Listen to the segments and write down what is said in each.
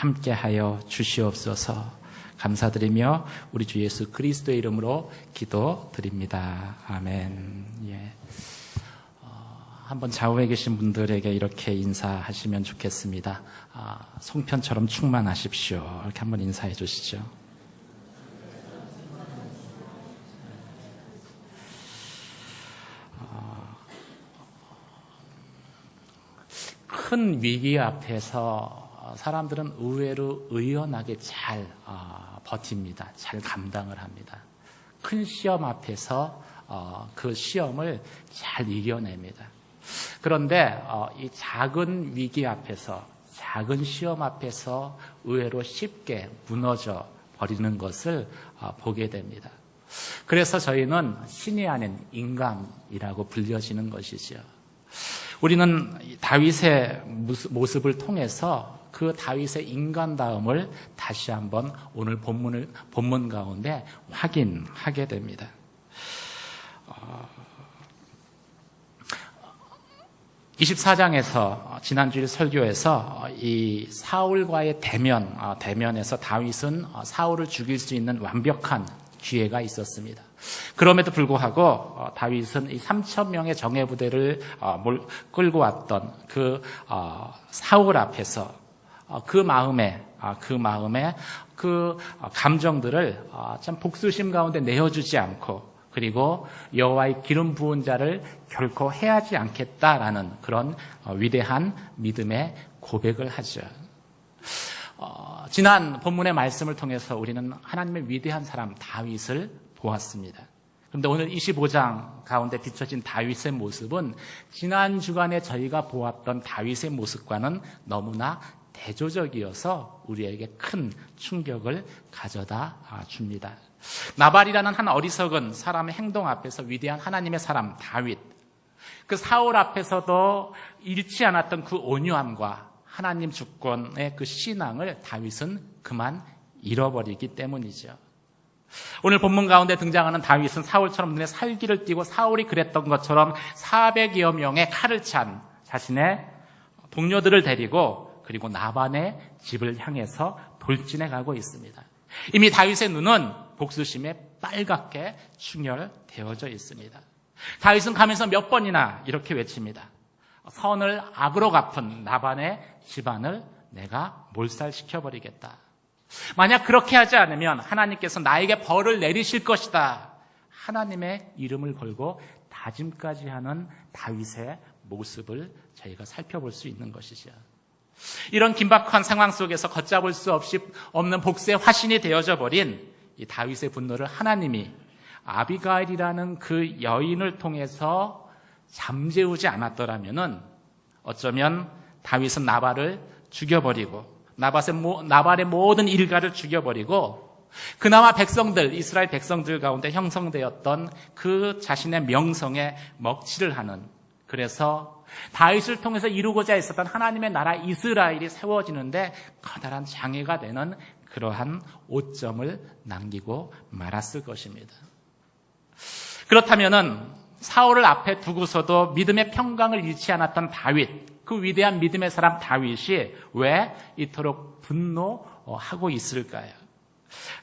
함께하여 주시옵소서. 감사드리며 우리 주 예수 그리스도의 이름으로 기도드립니다. 아멘. 예. 한번 좌우에 계신 분들에게 이렇게 인사하시면 좋겠습니다. 송편처럼 충만하십시오. 이렇게 한번 인사해 주시죠. 큰 위기 앞에서 사람들은 의외로 의연하게 잘 버팁니다. 잘 감당을 합니다. 큰 시험 앞에서 그 시험을 잘 이겨냅니다. 그런데 이 작은 위기 앞에서, 작은 시험 앞에서 의외로 쉽게 무너져 버리는 것을 보게 됩니다. 그래서 저희는 신이 아닌 인간이라고 불려지는 것이죠. 우리는 다윗의 모습을 통해서 그 다윗의 인간다움을 다시 한번 오늘 본문 가운데 확인하게 됩니다. 24장에서 지난주일 설교에서 이 사울과의 대면에서 다윗은 사울을 죽일 수 있는 완벽한 기회가 있었습니다. 그럼에도 불구하고 다윗은 이 3,000명의 정예부대를 끌고 왔던 그 사울 앞에서 그 마음에 그 감정들을 참 복수심 가운데 내어주지 않고, 그리고 여호와의 기름 부은 자를 결코 해하지 않겠다라는 그런 위대한 믿음의 고백을 하죠. 지난 본문의 말씀을 통해서 우리는 하나님의 위대한 사람 다윗을 보았습니다. 그런데 오늘 25장 가운데 비춰진 다윗의 모습은 지난 주간에 저희가 보았던 다윗의 모습과는 너무나 대조적이어서 우리에게 큰 충격을 가져다 줍니다. 나발이라는 한 어리석은 사람의 행동 앞에서 위대한 하나님의 사람 다윗, 그 사울 앞에서도 잃지 않았던 그 온유함과 하나님 주권의 그 신앙을 다윗은 그만 잃어버리기 때문이죠. 오늘 본문 가운데 등장하는 다윗은 사울처럼 눈에 살기를 띠고 사울이 그랬던 것처럼 400여 명의 칼을 찬 자신의 동료들을 데리고 그리고 나반의 집을 향해서 돌진해 가고 있습니다. 이미 다윗의 눈은 복수심에 빨갛게 충혈되어져 있습니다. 다윗은 가면서 몇 번이나 이렇게 외칩니다. 선을 악으로 갚은 나반의 집안을 내가 몰살시켜버리겠다. 만약 그렇게 하지 않으면 하나님께서 나에게 벌을 내리실 것이다. 하나님의 이름을 걸고 다짐까지 하는 다윗의 모습을 저희가 살펴볼 수 있는 것이죠. 이런 긴박한 상황 속에서 걷잡을 수 없는 복수의 화신이 되어져 버린 이 다윗의 분노를 하나님이 아비가일이라는 그 여인을 통해서 잠재우지 않았더라면은 어쩌면 다윗은 나발을 죽여버리고 나발의 모든 일가를 죽여버리고 그나마 이스라엘 백성들 가운데 형성되었던 그 자신의 명성에 먹칠을 하는, 그래서 다윗을 통해서 이루고자 했었던 하나님의 나라 이스라엘이 세워지는데 커다란 장애가 되는 그러한 오점을 남기고 말았을 것입니다. 그렇다면은 사울을 앞에 두고서도 믿음의 평강을 잃지 않았던 다윗, 그 위대한 믿음의 사람 다윗이 왜 이토록 분노하고 있을까요?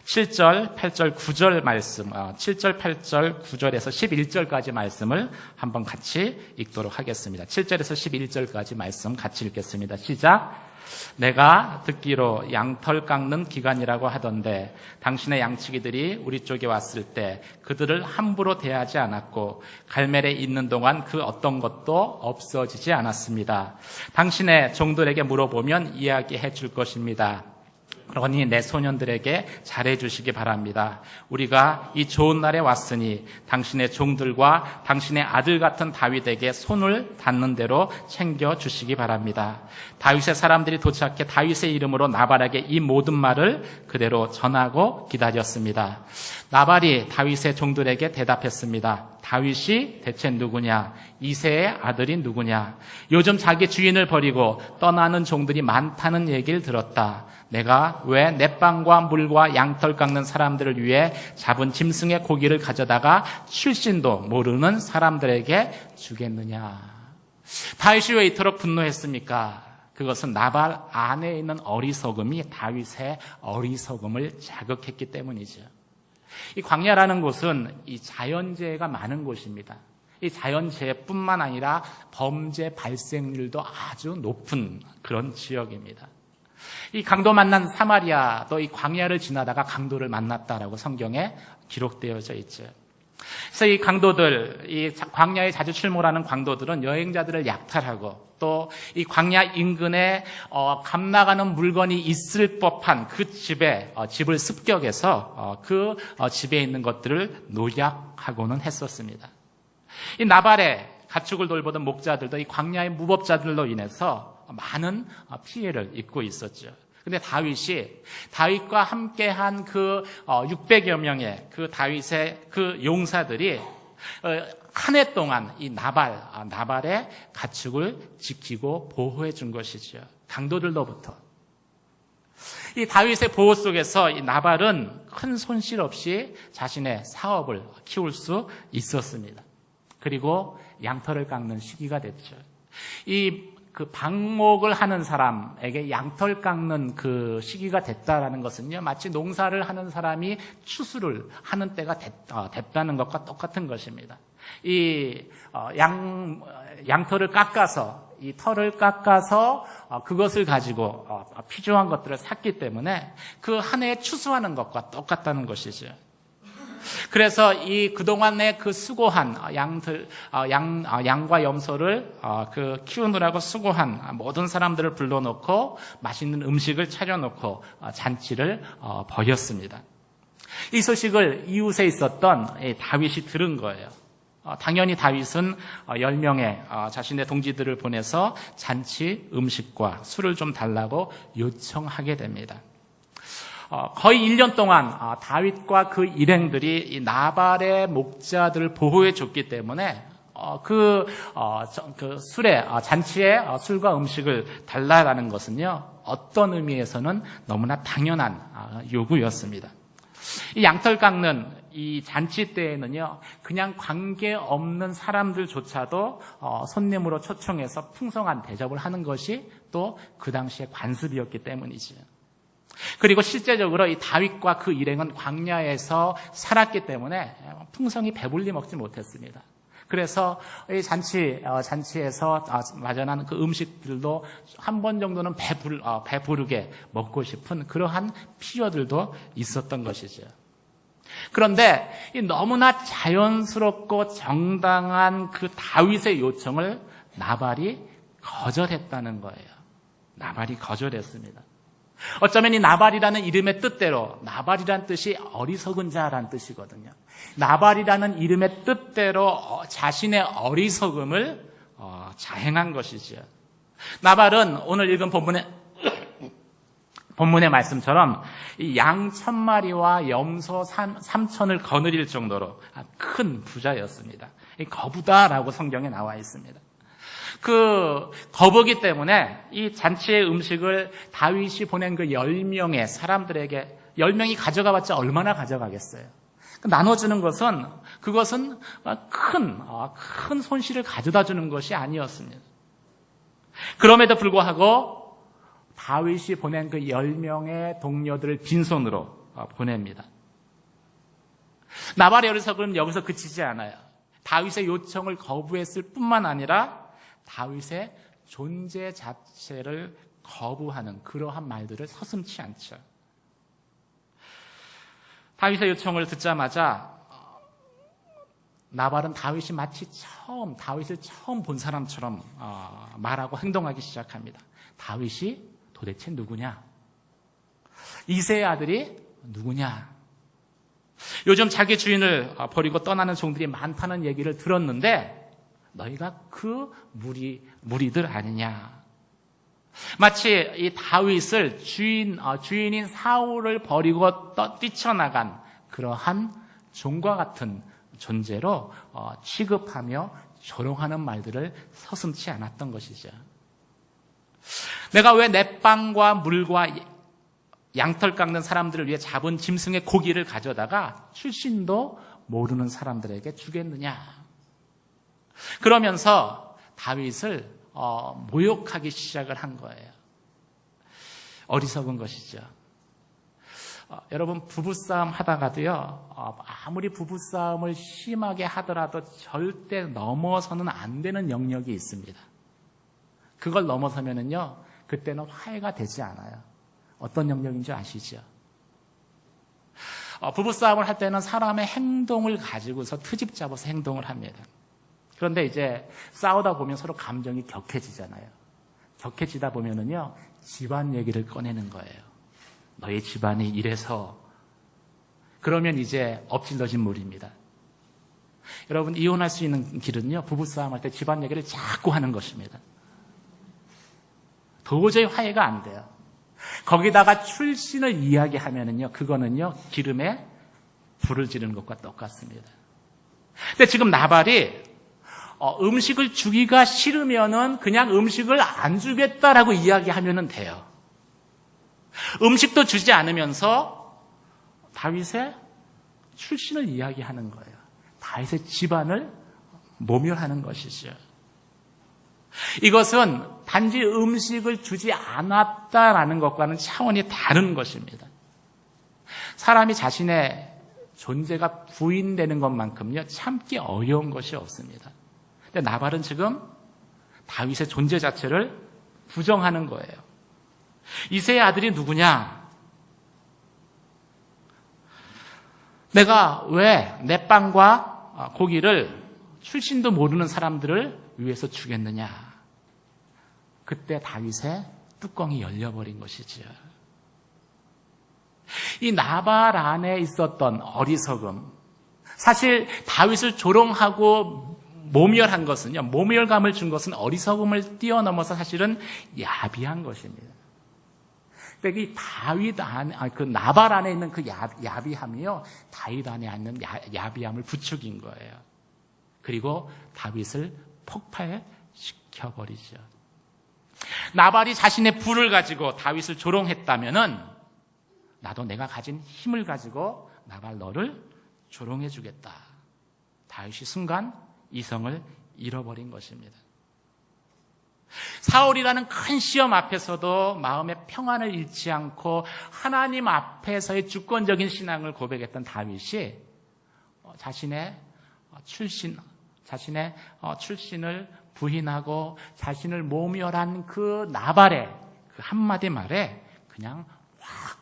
7절, 8절, 9절 말씀, 7절, 8절, 9절에서 11절까지 말씀을 한번 같이 읽도록 하겠습니다. 7절에서 11절까지 말씀 같이 읽겠습니다. 시작. 내가 듣기로 양털 깎는 기간이라고 하던데 당신의 양치기들이 우리 쪽에 왔을 때 그들을 함부로 대하지 않았고 갈멜에 있는 동안 그 어떤 것도 없어지지 않았습니다. 당신의 종들에게 물어보면 이야기해 줄 것입니다. 그러니 내 소년들에게 잘해주시기 바랍니다. 우리가 이 좋은 날에 왔으니 당신의 종들과 당신의 아들 같은 다윗에게 손을 닿는 대로 챙겨주시기 바랍니다. 다윗의 사람들이 도착해 다윗의 이름으로 나발에게 이 모든 말을 그대로 전하고 기다렸습니다. 나발이 다윗의 종들에게 대답했습니다. 다윗이 대체 누구냐? 이새의 아들이 누구냐? 요즘 자기 주인을 버리고 떠나는 종들이 많다는 얘기를 들었다. 내가 왜 내 빵과 물과 양털 깎는 사람들을 위해 잡은 짐승의 고기를 가져다가 출신도 모르는 사람들에게 주겠느냐? 다윗이 왜 이토록 분노했습니까? 그것은 나발 안에 있는 어리석음이 다윗의 어리석음을 자극했기 때문이죠. 이 광야라는 곳은 이 자연재해가 많은 곳입니다. 이 자연재해뿐만 아니라 범죄 발생률도 아주 높은 그런 지역입니다. 이 강도 만난 사마리아도 이 광야를 지나다가 강도를 만났다라고 성경에 기록되어져 있죠. 그래서 이 강도들, 이 광야에 자주 출몰하는 강도들은 여행자들을 약탈하고 또 이 광야 인근에 감나가는 물건이 있을 법한 그 집을 습격해서 그 집에 있는 것들을 노략하고는 했었습니다. 이 나발의 가축을 돌보던 목자들도 이 광야의 무법자들로 인해서 많은 피해를 입고 있었죠. 근데 다윗과 함께한 그 600여 명의 그 다윗의 그 용사들이 한 해 동안 이 나발의 가축을 지키고 보호해 준 것이죠. 강도들로부터. 이 다윗의 보호 속에서 이 나발은 큰 손실 없이 자신의 사업을 키울 수 있었습니다. 그리고 양털을 깎는 시기가 됐죠. 그 방목을 하는 사람에게 양털 깎는 그 시기가 됐다라는 것은요, 마치 농사를 하는 사람이 추수를 하는 때가 됐다는 것과 똑같은 것입니다. 양털을 깎아서, 이 털을 깎아서 그것을 가지고 필요한 것들을 샀기 때문에 그 한 해에 추수하는 것과 똑같다는 것이죠. 그래서 그동안에 그 수고한 양과 염소를 키우느라고 수고한 모든 사람들을 불러놓고 맛있는 음식을 차려놓고 잔치를 벌였습니다. 이 소식을 이웃에 있었던 다윗이 들은 거예요. 당연히 다윗은 10명의 자신의 동지들을 보내서 잔치 음식과 술을 좀 달라고 요청하게 됩니다. 거의 1년 동안 다윗과 그 일행들이 이 나발의 목자들을 보호해 줬기 때문에 그 잔치에 술과 음식을 달라라는 것은요, 어떤 의미에서는 너무나 당연한 요구였습니다. 이 양털 깎는 이 잔치 때에는요, 그냥 관계없는 사람들조차도 손님으로 초청해서 풍성한 대접을 하는 것이 또 그 당시의 관습이었기 때문이죠. 그리고 실제적으로 이 다윗과 그 일행은 광야에서 살았기 때문에 풍성히 배불리 먹지 못했습니다. 그래서 이 잔치에서 마련한 그 음식들도 한 번 정도는 배부르게 먹고 싶은 그러한 필요들도 있었던 것이죠. 그런데 이 너무나 자연스럽고 정당한 그 다윗의 요청을 나발이 거절했다는 거예요. 나발이 거절했습니다. 어쩌면 이 나발이라는 이름의 뜻대로, 나발이라는 뜻이 어리석은 자라는 뜻이거든요. 나발이라는 이름의 뜻대로 자신의 어리석음을 자행한 것이죠. 나발은 오늘 읽은 본문의 말씀처럼 이 양 1000마리와 염소 3000을 거느릴 정도로 큰 부자였습니다. 이 거부다라고 성경에 나와 있습니다. 그 거부기 때문에 이 잔치의 음식을 다윗이 보낸 그 10명의 사람들에게 10명이 가져가봤자 얼마나 가져가겠어요. 나눠주는 그것은 큰 손실을 가져다 주는 것이 아니었습니다. 그럼에도 불구하고 다윗이 보낸 그 10명의 동료들을 빈손으로 보냅니다. 나발의 어리석음은 여기서 그치지 않아요. 다윗의 요청을 거부했을 뿐만 아니라 다윗의 존재 자체를 거부하는 그러한 말들을 서슴지 않죠. 다윗의 요청을 듣자마자 나발은 다윗이 마치 다윗을 처음 본 사람처럼 말하고 행동하기 시작합니다. 다윗이 도대체 누구냐? 이새의 아들이 누구냐? 요즘 자기 주인을 버리고 떠나는 종들이 많다는 얘기를 들었는데 너희가 그 무리들 아니냐? 마치 이 다윗을 주인인 사울을 버리고 뛰쳐나간 그러한 종과 같은 존재로 취급하며 조롱하는 말들을 서슴지 않았던 것이죠. 내가 왜 내 빵과 물과 양털 깎는 사람들을 위해 잡은 짐승의 고기를 가져다가 출신도 모르는 사람들에게 주겠느냐? 그러면서 다윗을 모욕하기 시작을 한 거예요. 어리석은 것이죠. 여러분 부부싸움 하다가도요, 아무리 부부싸움을 심하게 하더라도 절대 넘어서는 안 되는 영역이 있습니다. 그걸 넘어서면은요, 그때는 화해가 되지 않아요. 어떤 영역인지 아시죠? 부부싸움을 할 때는 사람의 행동을 가지고서 트집 잡아서 행동을 합니다. 그런데 이제 싸우다 보면 서로 감정이 격해지잖아요. 격해지다 보면은요, 집안 얘기를 꺼내는 거예요. 너희 집안이 이래서. 그러면 이제 엎질러진 물입니다. 여러분, 이혼할 수 있는 길은요, 부부싸움 할 때 집안 얘기를 자꾸 하는 것입니다. 도저히 화해가 안 돼요. 거기다가 출신을 이야기하면은요, 그거는요, 기름에 불을 지르는 것과 똑같습니다. 근데 지금 나발이 음식을 주기가 싫으면은 그냥 음식을 안 주겠다라고 이야기하면 돼요. 음식도 주지 않으면서 다윗의 출신을 이야기하는 거예요. 다윗의 집안을 모멸하는 것이죠. 이것은 단지 음식을 주지 않았다라는 것과는 차원이 다른 것입니다. 사람이 자신의 존재가 부인되는 것만큼요, 참기 어려운 것이 없습니다. 근데 나발은 지금 다윗의 존재 자체를 부정하는 거예요. 이새의 아들이 누구냐? 내가 왜 내 빵과 고기를 출신도 모르는 사람들을 위해서 주겠느냐? 그때 다윗의 뚜껑이 열려버린 것이지요. 이 나발 안에 있었던 어리석음, 사실 다윗을 조롱하고 모멸한 것은요, 모멸감을 준 것은 어리석음을 뛰어넘어서 사실은 야비한 것입니다. 근데 이 다윗 안에, 그 나발 안에 있는 그 야비함이요, 다윗 안에 있는 야비함을 부추긴 거예요. 그리고 다윗을 폭발시켜버리죠. 나발이 자신의 부를 가지고 다윗을 조롱했다면은, 나도 내가 가진 힘을 가지고 나발 너를 조롱해 주겠다. 다윗이 순간 이성을 잃어버린 것입니다. 사울이라는 큰 시험 앞에서도 마음의 평안을 잃지 않고 하나님 앞에서의 주권적인 신앙을 고백했던 다윗이 자신의 출신을 부인하고 자신을 모멸한 그 나발의 그 한마디 말에 그냥 확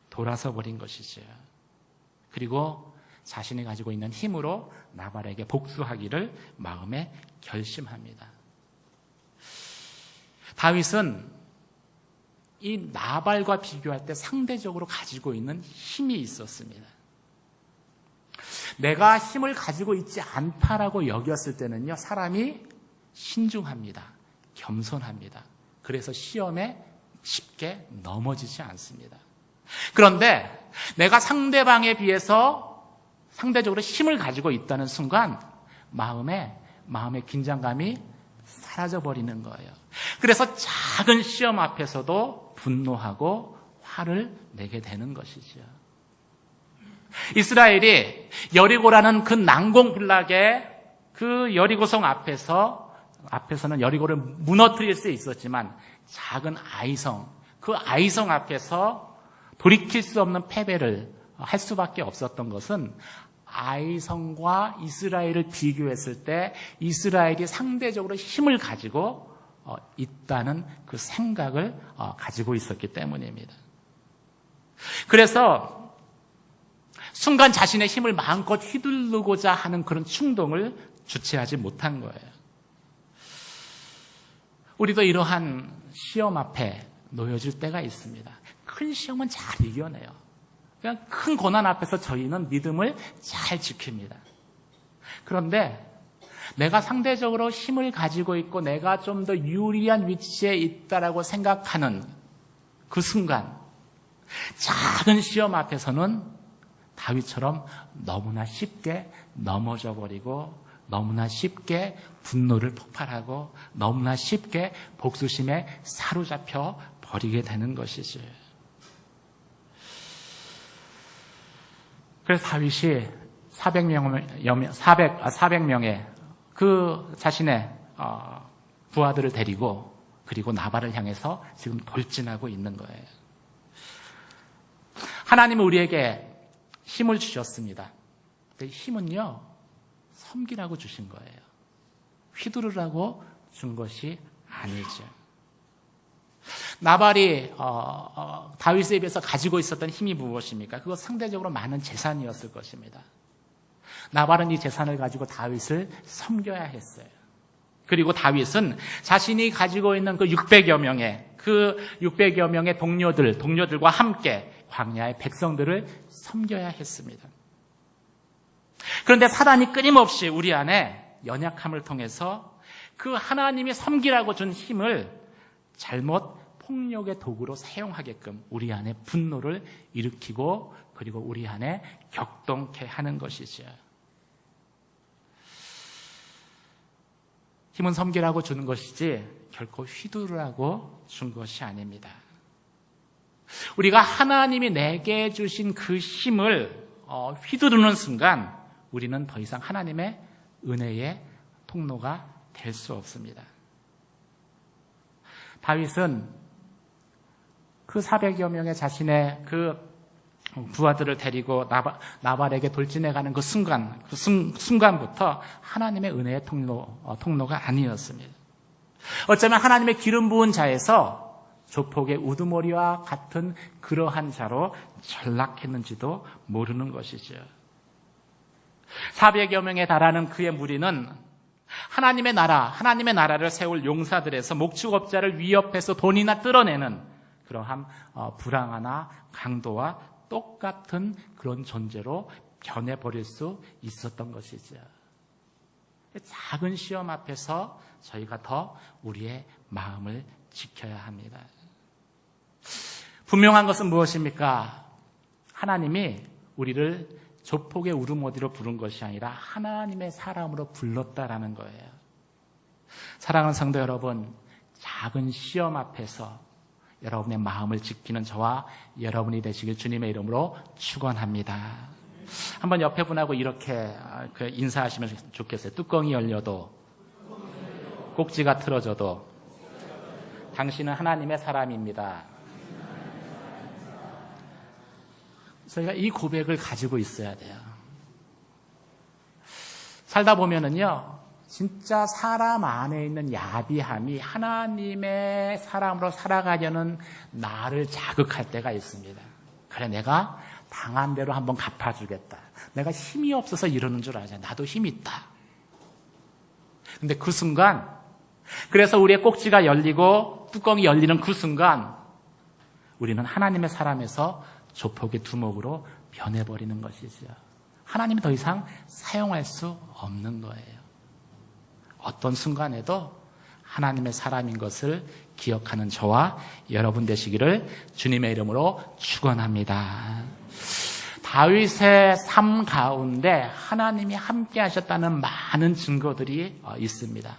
돌아서 버린 것이죠. 그리고 자신이 가지고 있는 힘으로 나발에게 복수하기를 마음에 결심합니다. 다윗은 이 나발과 비교할 때 상대적으로 가지고 있는 힘이 있었습니다. 내가 힘을 가지고 있지 않다라고 여겼을 때는요, 사람이 신중합니다. 겸손합니다. 그래서 시험에 쉽게 넘어지지 않습니다. 그런데 내가 상대방에 비해서 상대적으로 힘을 가지고 있다는 순간 마음의 긴장감이 사라져버리는 거예요. 그래서 작은 시험 앞에서도 분노하고 화를 내게 되는 것이죠. 이스라엘이 여리고라는 그 난공불락의 그 여리고성 앞에서는 여리고를 무너뜨릴 수 있었지만 작은 아이성, 그 아이성 앞에서 돌이킬 수 없는 패배를 할 수밖에 없었던 것은 아이성과 이스라엘을 비교했을 때 이스라엘이 상대적으로 힘을 가지고 있다는 그 생각을 가지고 있었기 때문입니다. 그래서 순간 자신의 힘을 마음껏 휘두르고자 하는 그런 충동을 주체하지 못한 거예요. 우리도 이러한 시험 앞에 놓여질 때가 있습니다. 큰 시험은 잘 이겨내요. 그냥 큰 고난 앞에서 저희는 믿음을 잘 지킵니다. 그런데 내가 상대적으로 힘을 가지고 있고 내가 좀 더 유리한 위치에 있다라고 생각하는 그 순간 작은 시험 앞에서는 다윗처럼 너무나 쉽게 넘어져 버리고 너무나 쉽게 분노를 폭발하고 너무나 쉽게 복수심에 사로잡혀 버리게 되는 것이지. 그래서 다윗이 400명의 그 자신의 부하들을 데리고 그리고 나발을 향해서 지금 돌진하고 있는 거예요. 하나님은 우리에게 힘을 주셨습니다. 그 힘은요, 섬기라고 주신 거예요. 휘두르라고 준 것이 아니죠. 나발이 다윗에 비해서 가지고 있었던 힘이 무엇입니까? 그거 상대적으로 많은 재산이었을 것입니다. 나발은 이 재산을 가지고 다윗을 섬겨야 했어요. 그리고 다윗은 자신이 가지고 있는 그 600여 명의 동료들과 함께 광야의 백성들을 섬겨야 했습니다. 그런데 사단이 끊임없이 우리 안에 연약함을 통해서 그 하나님이 섬기라고 준 힘을 잘못 폭력의 도구로 사용하게끔 우리 안에 분노를 일으키고 그리고 우리 안에 격동케 하는 것이죠. 힘은 섬기라고 주는 것이지 결코 휘두르라고 준 것이 아닙니다. 우리가 하나님이 내게 주신 그 힘을 휘두르는 순간 우리는 더 이상 하나님의 은혜의 통로가 될 수 없습니다. 다윗은 그 400여 명의 자신의 그 부하들을 데리고 나발에게 돌진해가는 그 순간부터 하나님의 은혜의 통로가 아니었습니다. 어쩌면 하나님의 기름 부은 자에서 조폭의 우두머리와 같은 그러한 자로 전락했는지도 모르는 것이죠. 400여 명에 달하는 그의 무리는 하나님의 나라를 세울 용사들에서 목축업자를 위협해서 돈이나 뜯어내는 그러한 불황화나 강도와 똑같은 그런 존재로 변해버릴 수 있었던 것이죠. 작은 시험 앞에서 저희가 더 우리의 마음을 지켜야 합니다. 분명한 것은 무엇입니까? 하나님이 우리를 조폭의 우르모디로 부른 것이 아니라 하나님의 사람으로 불렀다라는 거예요. 사랑하는 성도 여러분, 작은 시험 앞에서 여러분의 마음을 지키는 저와 여러분이 되시길 주님의 이름으로 축원합니다. 한번 옆에 분하고 이렇게 인사하시면 좋겠어요. 뚜껑이 열려도 꼭지가 틀어져도 당신은 하나님의 사람입니다. 저희가 이 고백을 가지고 있어야 돼요. 살다 보면은요, 진짜 사람 안에 있는 야비함이 하나님의 사람으로 살아가려는 나를 자극할 때가 있습니다. 그래, 내가 당한 대로 한번 갚아주겠다. 내가 힘이 없어서 이러는 줄 알잖아. 나도 힘이 있다. 근데 그 순간, 그래서 우리의 꼭지가 열리고 뚜껑이 열리는 그 순간 우리는 하나님의 사람에서 조폭의 두목으로 변해버리는 것이죠. 하나님이 더 이상 사용할 수 없는 거예요. 어떤 순간에도 하나님의 사람인 것을 기억하는 저와 여러분 되시기를 주님의 이름으로 축원합니다. 다윗의 삶 가운데 하나님이 함께 하셨다는 많은 증거들이 있습니다.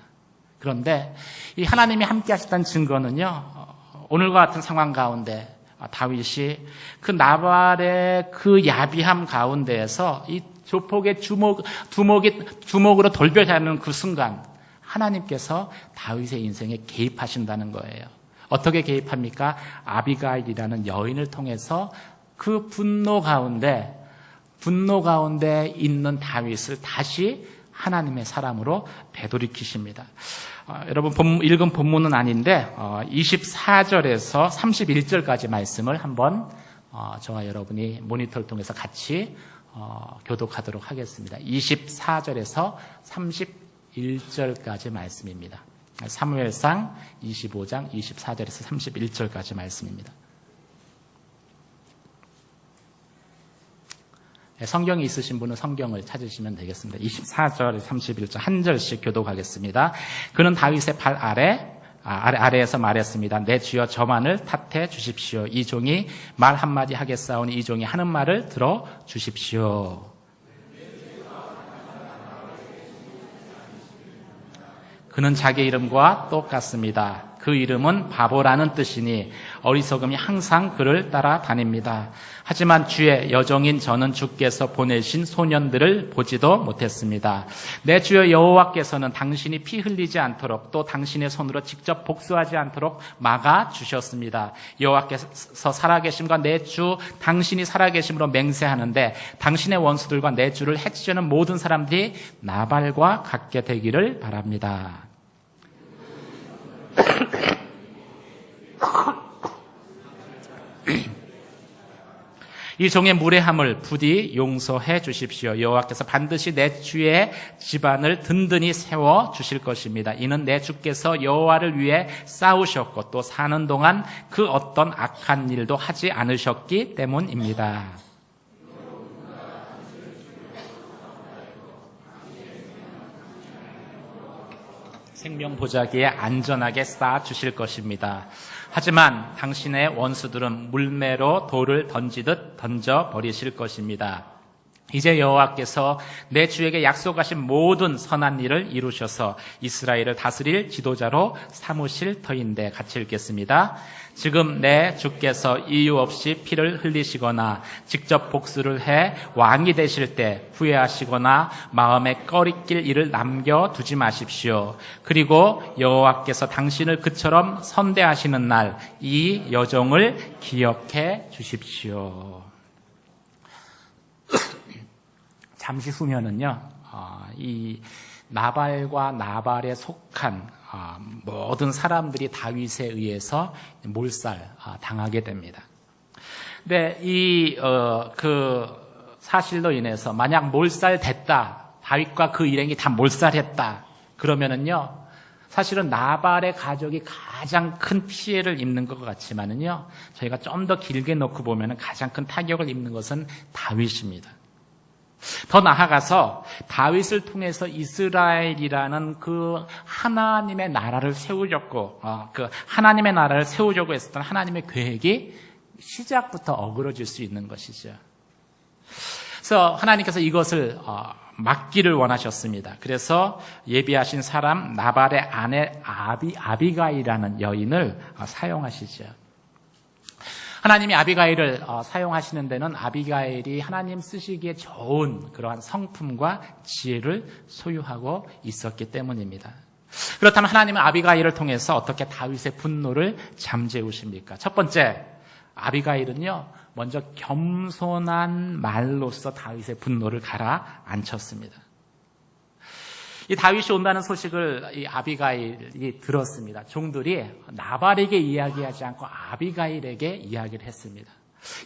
그런데 이 하나님이 함께 하셨다는 증거는요, 오늘과 같은 상황 가운데 다윗이 그 나발의 그 야비함 가운데에서 이 조폭의 두목으로 돌변하는 그 순간 하나님께서 다윗의 인생에 개입하신다는 거예요. 어떻게 개입합니까? 아비가일이라는 여인을 통해서 그 분노 가운데 있는 다윗을 다시 하나님의 사람으로 되돌이키십니다. 여러분 읽은 본문은 아닌데 24절에서 31절까지 말씀을 한번 저와 여러분이 모니터를 통해서 같이 교독하도록 하겠습니다. 24절에서 31절까지 말씀입니다. 사무엘상 25장 24절에서 31절까지 말씀입니다. 성경이 있으신 분은 성경을 찾으시면 되겠습니다. 24절, 31절 한 절씩 교독하겠습니다. 그는 다윗의 발 아래에서 말했습니다. 내 주여 저만을 탓해 주십시오. 이 종이 말 한마디 하겠사오니 이 종이 하는 말을 들어 주십시오. 그는 자기 이름과 똑같습니다. 그 이름은 바보라는 뜻이니 어리석음이 항상 그를 따라다닙니다. 하지만 주의 여종인 저는 주께서 보내신 소년들을 보지도 못했습니다. 내 주여 여호와께서는 당신이 피 흘리지 않도록 또 당신의 손으로 직접 복수하지 않도록 막아주셨습니다. 여호와께서 살아계심과 내 주 당신이 살아계심으로 맹세하는데 당신의 원수들과 내 주를 해치려는 모든 사람들이 나발과 같게 되기를 바랍니다. 이 종의 무례함을 부디 용서해 주십시오. 여호와께서 반드시 내 주의 집안을 든든히 세워 주실 것입니다. 이는 내 주께서 여호와를 위해 싸우셨고 또 사는 동안 그 어떤 악한 일도 하지 않으셨기 때문입니다. 생명보자기에 안전하게 쌓아 주실 것입니다. 하지만 당신의 원수들은 물매로 돌을 던지듯 던져버리실 것입니다. 이제 여호와께서 내 주에게 약속하신 모든 선한 일을 이루셔서 이스라엘을 다스릴 지도자로 삼으실 터인데 같이 읽겠습니다. 지금 내 주께서 이유 없이 피를 흘리시거나 직접 복수를 해 왕이 되실 때 후회하시거나 마음에 꺼리낄 일을 남겨두지 마십시오. 그리고 여호와께서 당신을 그처럼 선대하시는 날 이 여종을 기억해 주십시오. 잠시 후면은요, 이 나발과 나발에 속한 모든 사람들이 다윗에 의해서 몰살 당하게 됩니다. 근데 그 사실로 인해서 만약 몰살됐다, 다윗과 그 일행이 다 몰살했다 그러면은요, 사실은 나발의 가족이 가장 큰 피해를 입는 것 같지만은요, 저희가 좀 더 길게 놓고 보면은 가장 큰 타격을 입는 것은 다윗입니다. 더 나아가서 다윗을 통해서 이스라엘이라는 그 하나님의 나라를 세우려고 그 하나님의 나라를 세우려고 했었던 하나님의 계획이 시작부터 어그러질 수 있는 것이죠. 그래서 하나님께서 이것을 막기를 원하셨습니다. 그래서 예비하신 사람 나발의 아내 아비가일이라는 여인을 사용하시죠. 하나님이 아비가일을 사용하시는 데는 아비가일이 하나님 쓰시기에 좋은 그러한 성품과 지혜를 소유하고 있었기 때문입니다. 그렇다면 하나님은 아비가일을 통해서 어떻게 다윗의 분노를 잠재우십니까? 첫 번째, 아비가일은요, 먼저 겸손한 말로써 다윗의 분노를 가라앉혔습니다. 이 다윗이 온다는 소식을 이 아비가일이 들었습니다. 종들이 나발에게 이야기하지 않고 아비가일에게 이야기를 했습니다.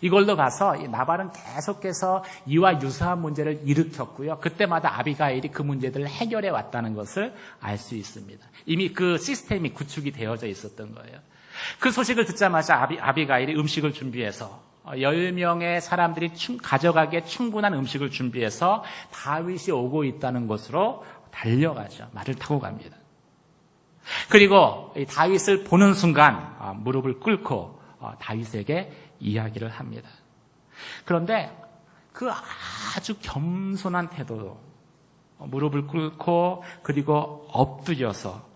이걸로 가서 이 나발은 계속해서 이와 유사한 문제를 일으켰고요. 그때마다 아비가일이 그 문제들을 해결해 왔다는 것을 알 수 있습니다. 이미 그 시스템이 구축이 되어져 있었던 거예요. 그 소식을 듣자마자 아비가일이 음식을 준비해서 10명의 사람들이 가져가기에 충분한 음식을 준비해서 다윗이 오고 있다는 곳으로 달려가죠. 말을 타고 갑니다. 그리고 다윗을 보는 순간 무릎을 꿇고 다윗에게 이야기를 합니다. 그런데 그 아주 겸손한 태도로 무릎을 꿇고 그리고 엎드려서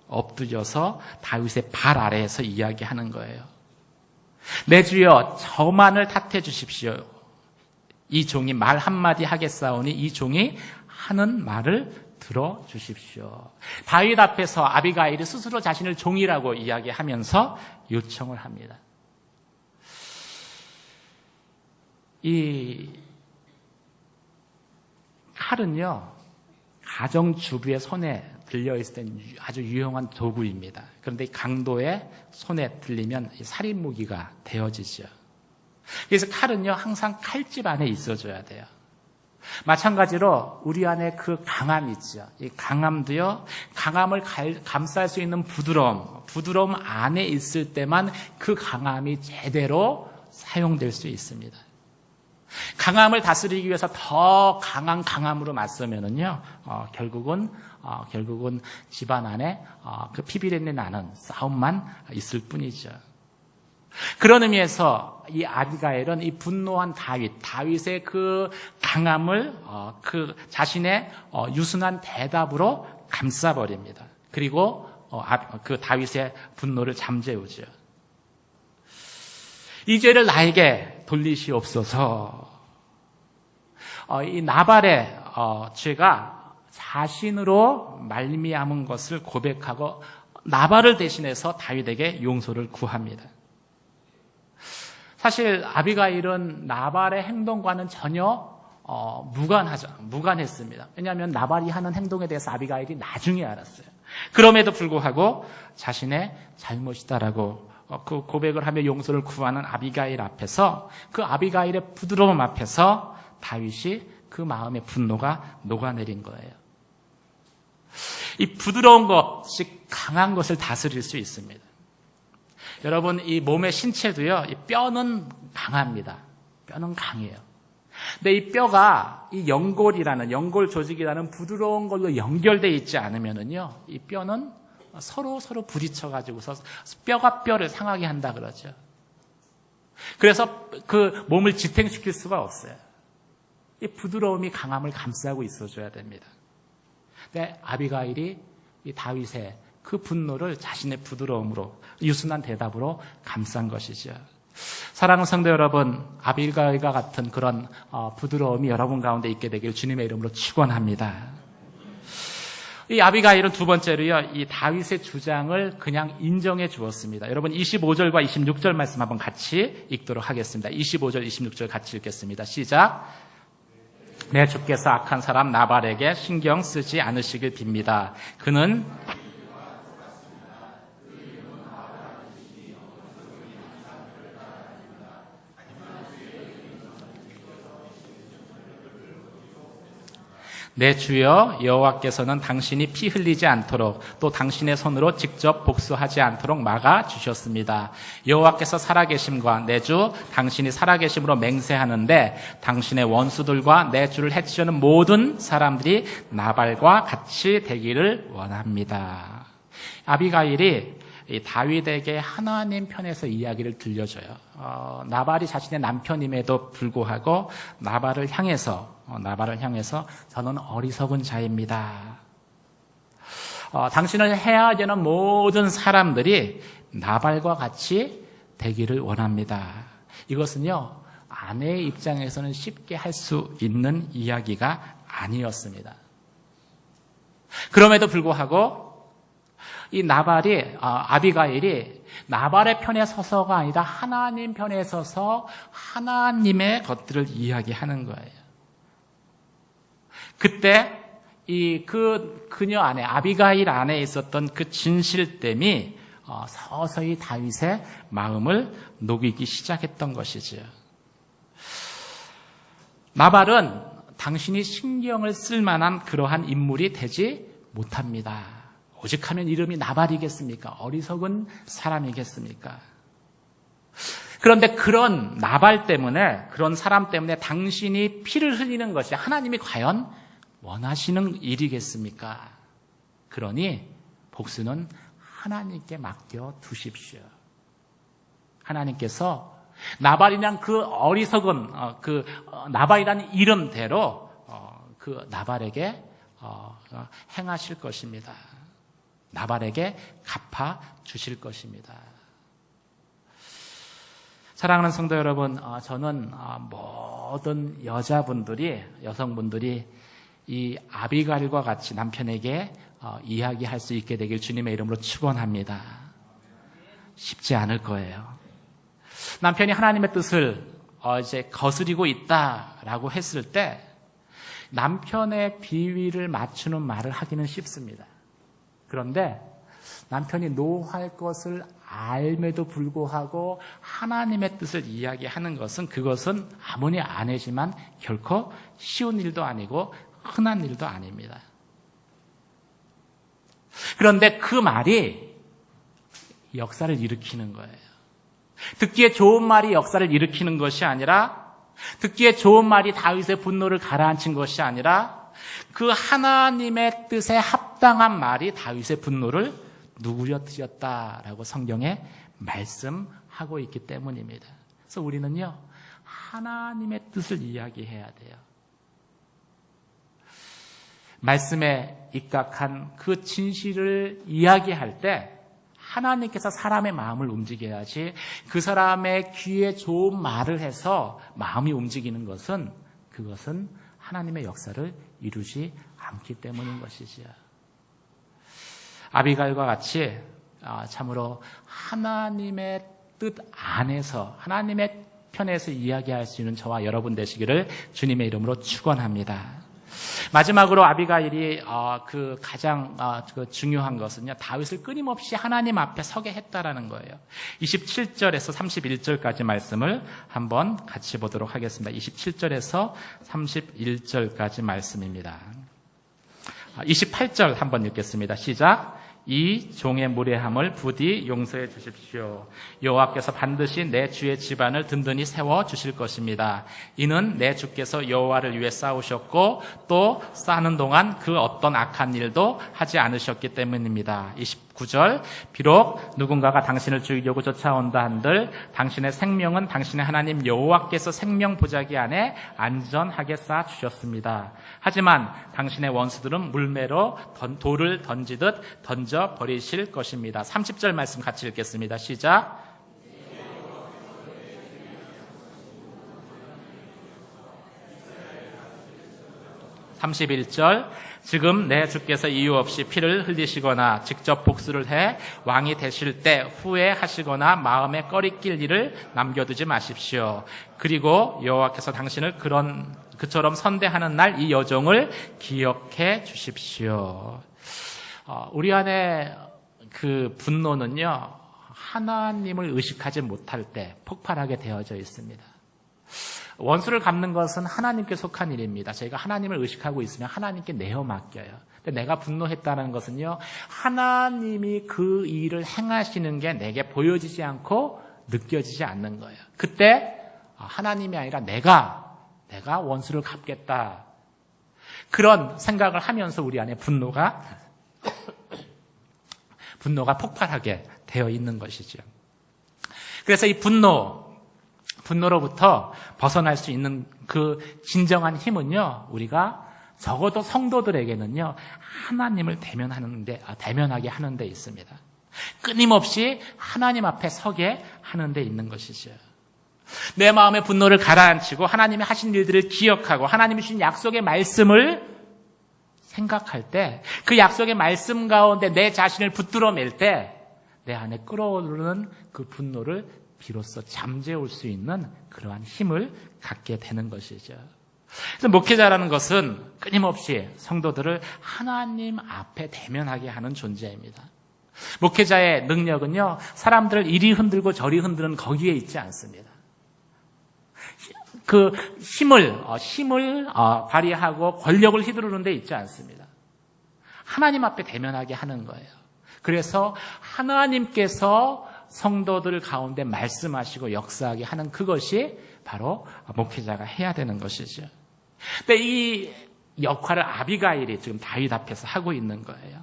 다윗의 발 아래에서 이야기하는 거예요. 내 주여 저만을 탓해 주십시오. 이 종이 말 한마디 하겠사오니 이 종이 하는 말을 들어주십시오. 다윗 앞에서 아비가일이 스스로 자신을 종이라고 이야기하면서 요청을 합니다. 이 칼은요, 가정주부의 손에 들려있을 땐 아주 유용한 도구입니다. 그런데 이 강도의 손에 들리면 살인무기가 되어지죠. 그래서 칼은요, 항상 칼집 안에 있어줘야 돼요. 마찬가지로 우리 안에 그 강함 있죠. 이 강함도요, 강함을 감쌀 수 있는 부드러움 안에 있을 때만 그 강함이 제대로 사용될 수 있습니다. 강함을 다스리기 위해서 더 강한 강함으로 맞서면은요, 결국은 집안 안에 그 피비린내 나는 싸움만 있을 뿐이죠. 그런 의미에서 이 아비가일은 이 분노한 다윗의 그 강함을 그 자신의 유순한 대답으로 감싸버립니다. 그리고 그 다윗의 분노를 잠재우죠. 이 죄를 나에게 돌리시옵소서. 이 나발의 죄가 자신으로 말미암은 것을 고백하고 나발을 대신해서 다윗에게 용서를 구합니다. 사실 아비가일은 나발의 행동과는 전혀 무관했습니다. 왜냐하면 나발이 하는 행동에 대해서 아비가일이 나중에 알았어요. 그럼에도 불구하고 자신의 잘못이다라고 그 고백을 하며 용서를 구하는 아비가일 앞에서, 그 아비가일의 부드러움 앞에서 다윗이 그 마음의 분노가 녹아내린 거예요. 이 부드러운 것이 강한 것을 다스릴 수 있습니다. 여러분, 이 몸의 신체도요, 이 뼈는 강합니다. 뼈는 강해요. 근데 이 뼈가 이 연골 조직이라는 부드러운 걸로 연결되어 있지 않으면은요, 이 뼈는 서로 부딪혀가지고서 뼈가 뼈를 상하게 한다 그러죠. 그래서 그 몸을 지탱시킬 수가 없어요. 이 부드러움이 강함을 감싸고 있어줘야 됩니다. 근데 아비가일이 이 다윗의 그 분노를 자신의 부드러움으로, 유순한 대답으로 감싼 것이죠. 사랑하는 성도 여러분, 아비가일과 같은 그런 부드러움이 여러분 가운데 있게 되길 주님의 이름으로 축원합니다. 이 아비가일은 두 번째로요, 이 다윗의 주장을 그냥 인정해 주었습니다. 여러분 25절과 26절 말씀 한번 같이 읽도록 하겠습니다. 25절, 26절 같이 읽겠습니다. 시작. 내 주께서 악한 사람 나발에게 신경 쓰지 않으시길 빕니다. 그는 내 주여 여호와께서는 당신이 피 흘리지 않도록 또 당신의 손으로 직접 복수하지 않도록 막아주셨습니다. 여호와께서 살아계심과 내 주 당신이 살아계심으로 맹세하는데 당신의 원수들과 내 주를 해치려는 모든 사람들이 나발과 같이 되기를 원합니다. 아비가일이 이 다윗에게 하나님 편에서 이야기를 들려줘요. 나발이 자신의 남편임에도 불구하고 나발을 향해서 저는 어리석은 자입니다. 당신을 해야 되는 모든 사람들이 나발과 같이 되기를 원합니다. 이것은요, 아내의 입장에서는 쉽게 할 수 있는 이야기가 아니었습니다. 그럼에도 불구하고 이 아비가일이 나발의 편에 서서가 아니라 하나님 편에 서서 하나님의 것들을 이야기하는 거예요. 그때 그녀 안에, 아비가일 안에 있었던 그 진실됨이 서서히 다윗의 마음을 녹이기 시작했던 것이지요. 나발은 당신이 신경을 쓸 만한 그러한 인물이 되지 못합니다. 오직 하면 이름이 나발이겠습니까? 어리석은 사람이겠습니까? 그런데 그런 나발 때문에, 그런 사람 때문에 당신이 피를 흘리는 것이 하나님이 과연 원하시는 일이겠습니까? 그러니 복수는 하나님께 맡겨 두십시오. 하나님께서 나발이란 그 어리석은 나발이라는 이름대로 그 나발에게 행하실 것입니다. 나발에게 갚아 주실 것입니다. 사랑하는 성도 여러분, 저는 모든 여성분들이 이 아비가일과 같이 남편에게 이야기할 수 있게 되길 주님의 이름으로 축원합니다. 쉽지 않을 거예요. 남편이 하나님의 뜻을 이제 거스리고 있다라고 했을 때 남편의 비위를 맞추는 말을 하기는 쉽습니다. 그런데 남편이 노할 것을 알매도 불구하고 하나님의 뜻을 이야기하는 것은, 그것은 아무리 아내지만 결코 쉬운 일도 아니고 흔한 일도 아닙니다. 그런데 그 말이 역사를 일으키는 거예요. 듣기에 좋은 말이 역사를 일으키는 것이 아니라, 듣기에 좋은 말이 다윗의 분노를 가라앉힌 것이 아니라, 그 하나님의 뜻에 합당한 말이 다윗의 분노를 누그러뜨렸다라고 성경에 말씀하고 있기 때문입니다. 그래서 우리는요, 하나님의 뜻을 이야기해야 돼요. 말씀에 입각한 그 진실을 이야기할 때 하나님께서 사람의 마음을 움직여야지 그 사람의 귀에 좋은 말을 해서 마음이 움직이는 것은 그것은 하나님의 역사를 이루지 않기 때문인 것이지요. 아비가일과 같이 참으로 하나님의 뜻 안에서 하나님의 편에서 이야기할 수 있는 저와 여러분 되시기를 주님의 이름으로 축원합니다. 마지막으로 아비가일이 가장 중요한 것은요, 다윗을 끊임없이 하나님 앞에 서게 했다라는 거예요. 27절에서 31절까지 말씀을 한번 같이 보도록 하겠습니다. 27절에서 31절까지 말씀입니다. 28절 한번 읽겠습니다. 시작. 이 종의 무례함을 부디 용서해 주십시오. 여호와께서 반드시 내 주의 집안을 든든히 세워 주실 것입니다. 이는 내 주께서 여호와를 위해 싸우셨고 또 싸는 동안 그 어떤 악한 일도 하지 않으셨기 때문입니다. 29절. 비록 누군가가 당신을 죽이려고 쫓아온다 한들 당신의 생명은 당신의 하나님 여호와께서 생명 보자기 안에 안전하게 쌓아 주셨습니다. 하지만 당신의 원수들은 물매로 돌을 던지듯 던져 버리실 것입니다. 30절 말씀 같이 읽겠습니다. 시작. 31절. 지금 내 주께서 이유 없이 피를 흘리시거나 직접 복수를 해 왕이 되실 때 후회하시거나 마음에 꺼리낄 일을 남겨두지 마십시오. 그리고 여호와께서 당신을 그처럼 선대하는 날 이 여종을 기억해 주십시오. 우리 안에 그 분노는요, 하나님을 의식하지 못할 때 폭발하게 되어져 있습니다. 원수를 갚는 것은 하나님께 속한 일입니다. 저희가 하나님을 의식하고 있으면 하나님께 내어 맡겨요. 근데 내가 분노했다는 것은요, 하나님이 그 일을 행하시는 게 내게 보여지지 않고 느껴지지 않는 거예요. 그때 하나님이 아니라 내가 원수를 갚겠다. 그런 생각을 하면서 우리 안에 분노가 폭발하게 되어 있는 것이죠. 그래서 이 분노로부터 벗어날 수 있는 그 진정한 힘은요, 우리가 적어도 성도들에게는요, 하나님을 대면하게 하는 데 있습니다. 끊임없이 하나님 앞에 서게 하는 데 있는 것이죠. 내 마음의 분노를 가라앉히고 하나님이 하신 일들을 기억하고 하나님이 주신 약속의 말씀을 생각할 때, 그 약속의 말씀 가운데 내 자신을 붙들어낼 때 내 안에 끓어오르는 그 분노를 비로소 잠재울 수 있는 그러한 힘을 갖게 되는 것이죠. 그래서 목회자라는 것은 끊임없이 성도들을 하나님 앞에 대면하게 하는 존재입니다. 목회자의 능력은요, 사람들을 이리 흔들고 저리 흔드는 거기에 있지 않습니다. 그 힘을 발휘하고 권력을 휘두르는 데 있지 않습니다. 하나님 앞에 대면하게 하는 거예요. 그래서 하나님께서 성도들 가운데 말씀하시고 역사하게 하는 그것이 바로 목회자가 해야 되는 것이죠. 근데 이 역할을 아비가일이 지금 다윗 앞에서 하고 있는 거예요.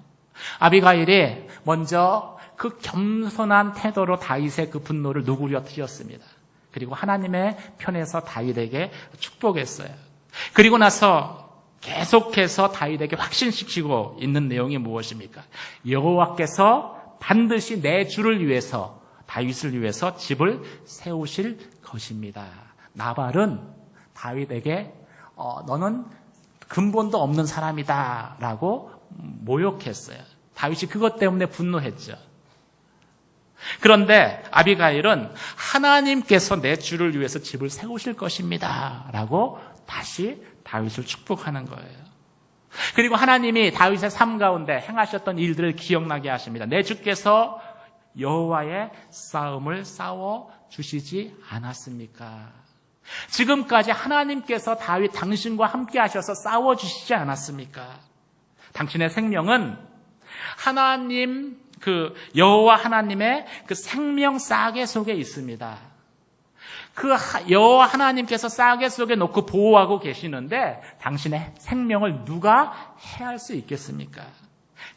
아비가일이 먼저 그 겸손한 태도로 다윗의 그 분노를 누구려 트였습니다. 그리고 하나님의 편에서 다윗에게 축복했어요. 그리고 나서 계속해서 다윗에게 확신시키고 있는 내용이 무엇입니까? 여호와께서 반드시 내 주를 위해서, 다윗을 위해서 집을 세우실 것입니다. 나발은 다윗에게 너는 근본도 없는 사람이다 라고 모욕했어요. 다윗이 그것 때문에 분노했죠. 그런데 아비가일은 하나님께서 내 주를 위해서 집을 세우실 것입니다 라고 다시 다윗을 축복하는 거예요. 그리고 하나님이 다윗의 삶 가운데 행하셨던 일들을 기억나게 하십니다. 내 주께서 여호와의 싸움을 싸워 주시지 않았습니까? 지금까지 하나님께서 다윗 당신과 함께 하셔서 싸워 주시지 않았습니까? 당신의 생명은 하나님, 여호와 하나님의 그 생명 싸개 속에 있습니다. 그 여호와 하나님께서 싸개 속에 놓고 보호하고 계시는데 당신의 생명을 누가 해할 수 있겠습니까?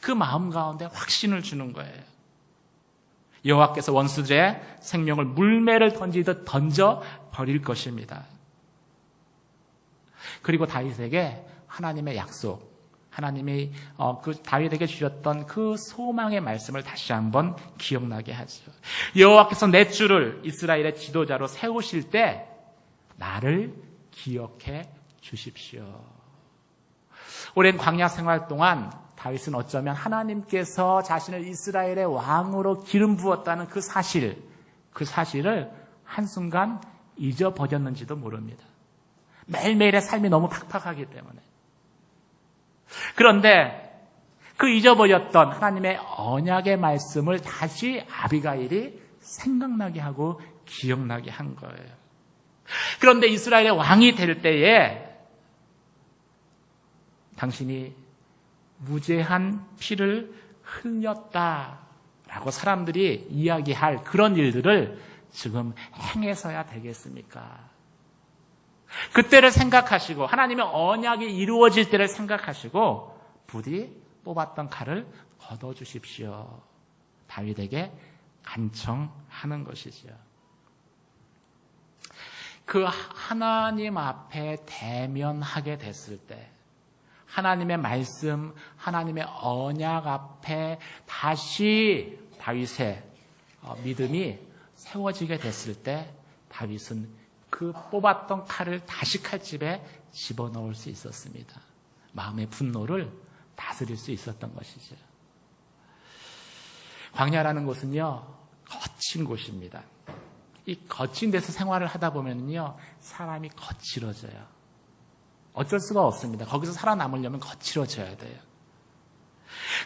그 마음 가운데 확신을 주는 거예요. 여호와께서 원수들의 생명을 물매를 던지듯 던져 버릴 것입니다. 그리고 다윗에게 하나님의 약속, 하나님이 그 다윗에게 주셨던 그 소망의 말씀을 다시 한번 기억나게 하죠. 여호와께서 내 주를 이스라엘의 지도자로 세우실 때 나를 기억해 주십시오. 오랜 광야 생활 동안 다윗은 어쩌면 하나님께서 자신을 이스라엘의 왕으로 기름 부었다는 그 사실을 한순간 잊어버렸는지도 모릅니다. 매일매일의 삶이 너무 팍팍하기 때문에. 그런데 그 잊어버렸던 하나님의 언약의 말씀을 다시 아비가일이 생각나게 하고 기억나게 한 거예요. 그런데 이스라엘의 왕이 될 때에 당신이 무죄한 피를 흘렸다라고 사람들이 이야기할 그런 일들을 지금 행해서야 되겠습니까? 그때를 생각하시고 하나님의 언약이 이루어질 때를 생각하시고 부디 뽑았던 칼을 걷어주십시오. 다윗에게 간청하는 것이죠. 그 하나님 앞에 대면하게 됐을 때 하나님의 말씀, 하나님의 언약 앞에 다시 다윗의 믿음이 세워지게 됐을 때 다윗은 그 뽑았던 칼을 다시 칼집에 집어넣을 수 있었습니다. 마음의 분노를 다스릴 수 있었던 것이죠. 광야라는 곳은요, 거친 곳입니다. 이 거친 데서 생활을 하다 보면요, 사람이 거칠어져요. 어쩔 수가 없습니다. 거기서 살아남으려면 거칠어져야 돼요.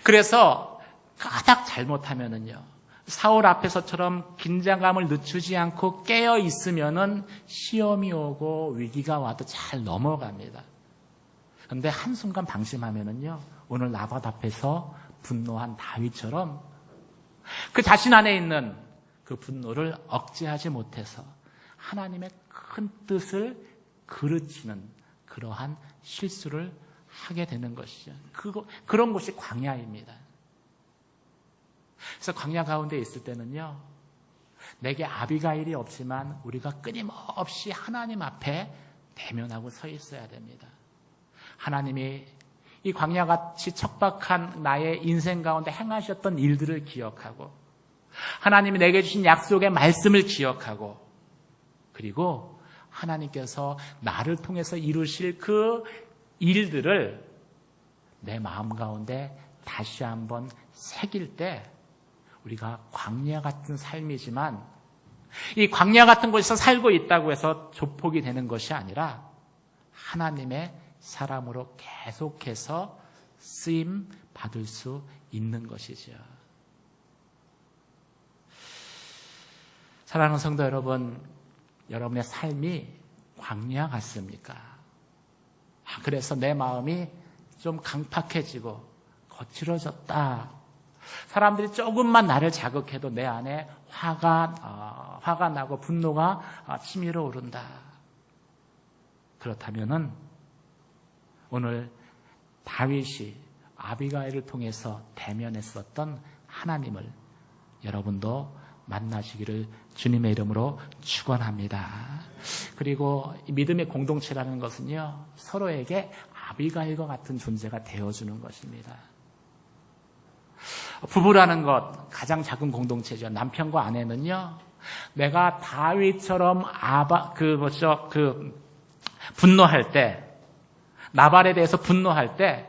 그래서 가닥 잘못하면은요, 사울 앞에서처럼 긴장감을 늦추지 않고 깨어 있으면은 시험이 오고 위기가 와도 잘 넘어갑니다. 그런데 한순간 방심하면은요, 오늘 나밧 앞에서 분노한 다윗처럼 그 자신 안에 있는 그 분노를 억제하지 못해서 하나님의 큰 뜻을 그르치는 그러한 실수를 하게 되는 것이죠. 그런 곳이 광야입니다. 그래서 광야 가운데 있을 때는요, 내게 아비가일이 없지만 우리가 끊임없이 하나님 앞에 대면하고 서 있어야 됩니다. 하나님이 이 광야같이 척박한 나의 인생 가운데 행하셨던 일들을 기억하고 하나님이 내게 주신 약속의 말씀을 기억하고 그리고 하나님께서 나를 통해서 이루실 그 일들을 내 마음 가운데 다시 한번 새길 때 우리가 광야 같은 삶이지만 이 광야 같은 곳에서 살고 있다고 해서 조폭이 되는 것이 아니라 하나님의 사람으로 계속해서 쓰임 받을 수 있는 것이죠. 사랑하는 성도 여러분, 여러분의 삶이 광야 같습니까? 그래서 내 마음이 좀 강팍해지고 거칠어졌다. 사람들이 조금만 나를 자극해도 내 안에 화가 나고 분노가 치밀어 오른다. 그렇다면은 오늘 다윗이 아비가일을 통해서 대면했었던 하나님을 여러분도 만나시기를 주님의 이름으로 축원합니다. 그리고 믿음의 공동체라는 것은요, 서로에게 아비가일과 같은 존재가 되어주는 것입니다. 부부라는 것 가장 작은 공동체죠. 남편과 아내는요, 내가 다윗처럼 분노할 때, 나발에 대해서 분노할 때,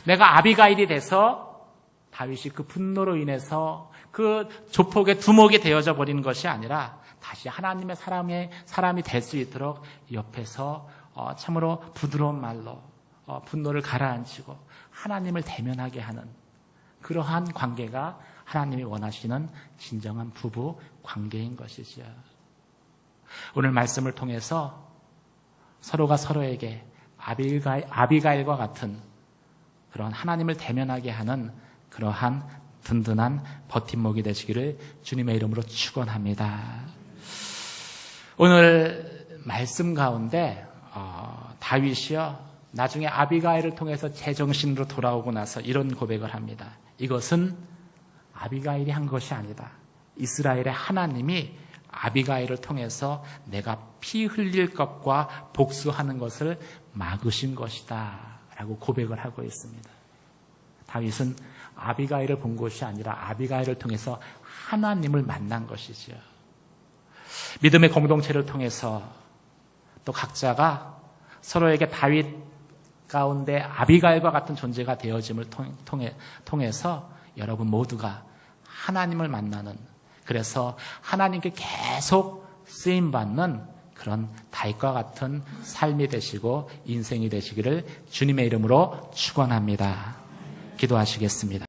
내가 아비가일이 돼서 다윗이 그 분노로 인해서 그 조폭의 두목이 되어져 버리는 것이 아니라 다시 하나님의 사람이 될 수 있도록 옆에서 참으로 부드러운 말로 분노를 가라앉히고 하나님을 대면하게 하는 그러한 관계가 하나님이 원하시는 진정한 부부 관계인 것이죠. 오늘 말씀을 통해서 서로가 서로에게 아비가일과 같은 그런 하나님을 대면하게 하는 그러한 든든한 버팀목이 되시기를 주님의 이름으로 축원합니다. 오늘 말씀 가운데 다윗이요, 나중에 아비가일을 통해서 제정신으로 돌아오고 나서 이런 고백을 합니다. 이것은 아비가일이 한 것이 아니다. 이스라엘의 하나님이 아비가일을 통해서 내가 피 흘릴 것과 복수하는 것을 막으신 것이다 라고 고백을 하고 있습니다. 다윗은 아비가일을 본 것이 아니라 아비가일을 통해서 하나님을 만난 것이죠. 믿음의 공동체를 통해서 또 각자가 서로에게 다윗 가운데 아비가일과 같은 존재가 되어짐을 통해서 여러분 모두가 하나님을 만나는, 그래서 하나님께 계속 쓰임받는 그런 다윗과 같은 삶이 되시고 인생이 되시기를 주님의 이름으로 축원합니다. 기도하시겠습니다.